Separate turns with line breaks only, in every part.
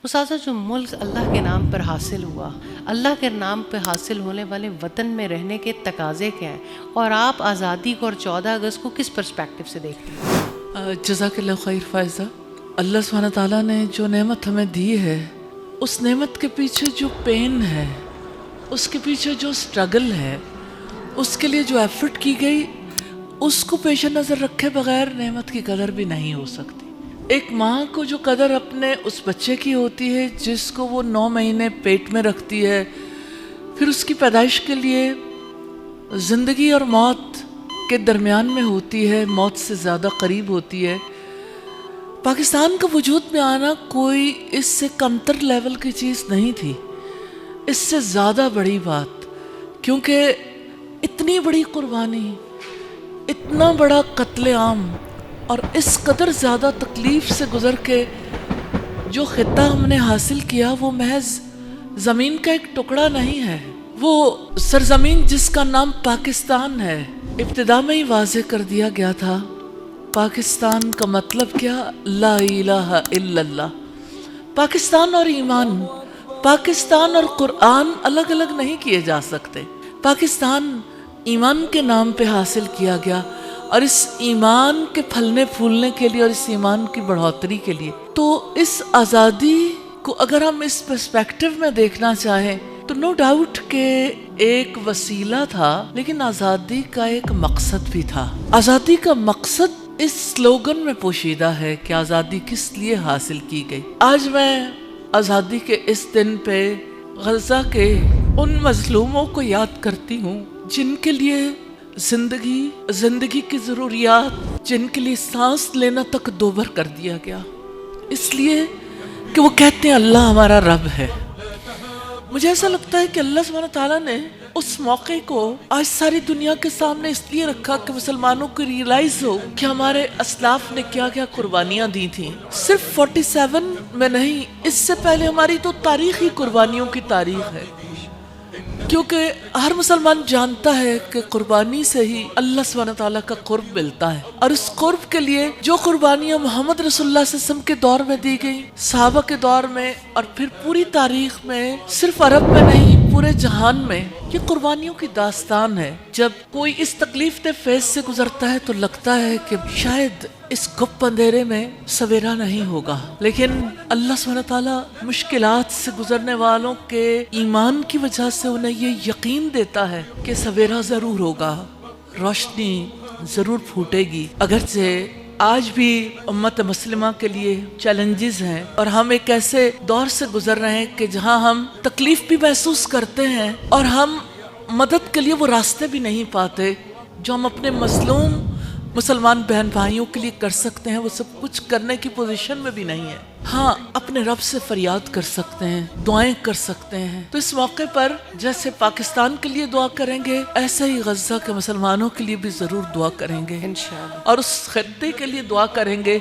اساتذہ جو ملک اللہ کے نام پر حاصل ہوا، اللہ کے نام پہ حاصل ہونے والے وطن میں رہنے کے تقاضے کیا ہیں، اور آپ آزادی کو اور 14 اگست کو کس پرسپیکٹو سے دیکھتے ہیں؟
جزاک اللہ خیر فائزہ۔ اللہ سبحانہ تعالیٰ نے جو نعمت ہمیں دی ہے، اس نعمت کے پیچھے جو پین ہے، اس کے پیچھے جو سٹرگل ہے، اس کے لیے جو ایفرٹ کی گئی، اس کو پیش نظر رکھے بغیر نعمت کی قدر بھی نہیں ہو سکتی۔ ایک ماں کو جو قدر اپنے اس بچے کی ہوتی ہے جس کو وہ 9 مہینے پیٹ میں رکھتی ہے، پھر اس کی پیدائش کے لیے زندگی اور موت کے درمیان میں ہوتی ہے، موت سے زیادہ قریب ہوتی ہے، پاکستان کا وجود میں آنا کوئی اس سے کمتر لیول کی چیز نہیں تھی، اس سے زیادہ بڑی بات، کیونکہ اتنی بڑی قربانی، اتنا بڑا قتل عام، اور اس قدر زیادہ تکلیف سے گزر کے جو خطہ ہم نے حاصل کیا، وہ محض زمین کا ایک ٹکڑا نہیں ہے، وہ سرزمین جس کا نام پاکستان ہے۔ ابتدا میں ہی واضح کر دیا گیا تھا، پاکستان کا مطلب کیا؟ لا الہ الا اللہ۔ پاکستان اور ایمان، پاکستان اور قرآن الگ الگ نہیں کیے جا سکتے۔ پاکستان ایمان کے نام پہ حاصل کیا گیا، اور اس ایمان کے پھلنے پھولنے کے لیے اور اس ایمان کی بڑھوتری کے لیے۔ تو اس آزادی کو اگر ہم اس پرسپیکٹو میں دیکھنا چاہیں تو نو ڈاؤٹ کہ ایک وسیلہ تھا، لیکن آزادی کا ایک مقصد بھی تھا۔ آزادی کا مقصد اس سلوگن میں پوشیدہ ہے کہ آزادی کس لیے حاصل کی گئی۔ آج میں آزادی کے اس دن پہ غزہ کے ان مظلوموں کو یاد کرتی ہوں جن کے لیے زندگی کی ضروریات، جن کے لیے سانس لینا تک دوبر کر دیا گیا، اس لیے کہ وہ کہتے ہیں اللہ ہمارا رب ہے۔ مجھے ایسا لگتا ہے کہ اللہ سبحانہ تعالیٰ نے اس موقع کو آج ساری دنیا کے سامنے اس لیے رکھا کہ مسلمانوں کو ریئلائز ہو کہ ہمارے اسلاف نے کیا کیا قربانیاں دی تھیں۔ صرف 47 میں نہیں، اس سے پہلے ہماری تو تاریخی قربانیوں کی تاریخ ہے، کیونکہ ہر مسلمان جانتا ہے کہ قربانی سے ہی اللہ سبحانہ تعالیٰ کا قرب ملتا ہے، اور اس قرب کے لیے جو قربانیاں محمد رسول اللہ صلی اللہ علیہ وسلم کے دور میں دی گئی، صحابہ کے دور میں، اور پھر پوری تاریخ میں، صرف عرب میں نہیں پورے جہان میں، یہ قربانیوں کی داستان ہے۔ جب کوئی اس تکلیف دہ فیز سے گزرتا ہے تو لگتا ہے کہ شاید اس گپ اندھیرے میں سویرا نہیں ہوگا، لیکن اللہ سبحانہ تعالیٰ مشکلات سے گزرنے والوں کے ایمان کی وجہ سے انہیں یہ یقین دیتا ہے کہ سویرا ضرور ہوگا، روشنی ضرور پھوٹے گی۔ اگرچہ آج بھی امت مسلمہ کے لیے چیلنجز ہیں، اور ہم ایک ایسے دور سے گزر رہے ہیں کہ جہاں ہم تکلیف بھی محسوس کرتے ہیں، اور ہم مدد کے لیے وہ راستے بھی نہیں پاتے جو ہم اپنے مظلوم مسلمان بہن بھائیوں کے لیے کر سکتے ہیں۔ وہ سب کچھ کرنے کی پوزیشن میں بھی نہیں ہے۔ ہاں، اپنے رب سے فریاد کر سکتے ہیں، دعائیں کر سکتے ہیں۔ تو اس موقع پر جیسے پاکستان کے لیے دعا کریں گے، ایسے ہی غزہ کے مسلمانوں کے لیے بھی ضرور دعا کریں گے
انشاءاللہ، اور
اور اس خطے کے لیے دعا کریں گے۔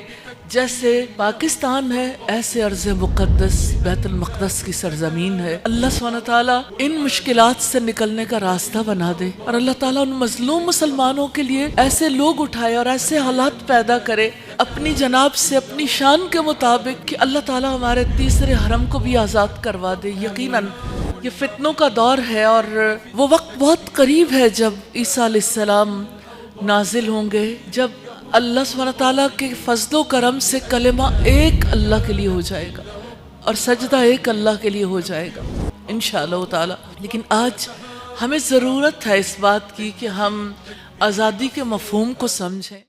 جیسے پاکستان ہے، ایسے ارض مقدس بیت المقدس کی سرزمین ہے۔ اللہ سبحانہ تعالیٰ ان مشکلات سے نکلنے کا راستہ بنا دے، اور اللہ تعالیٰ ان مظلوم مسلمانوں کے لیے ایسے لوگ اٹھائے اور ایسے حالات پیدا کرے اپنی جناب سے، اپنی شان کے مطابق، کہ اللہ تعالیٰ ہمارے تیسرے حرم کو بھی آزاد کروا دے۔ یقیناً یہ فتنوں کا دور ہے، اور وہ وقت بہت قریب ہے جب عیسیٰ علیہ السلام نازل ہوں گے، جب اللہ سبحانہ تعالیٰ کے فضل و کرم سے کلمہ ایک اللہ کے لیے ہو جائے گا، اور سجدہ ایک اللہ کے لیے ہو جائے گا انشاءاللہ تعالیٰ۔ لیکن آج ہمیں ضرورت ہے اس بات کی کہ ہم آزادی کے مفہوم کو سمجھیں۔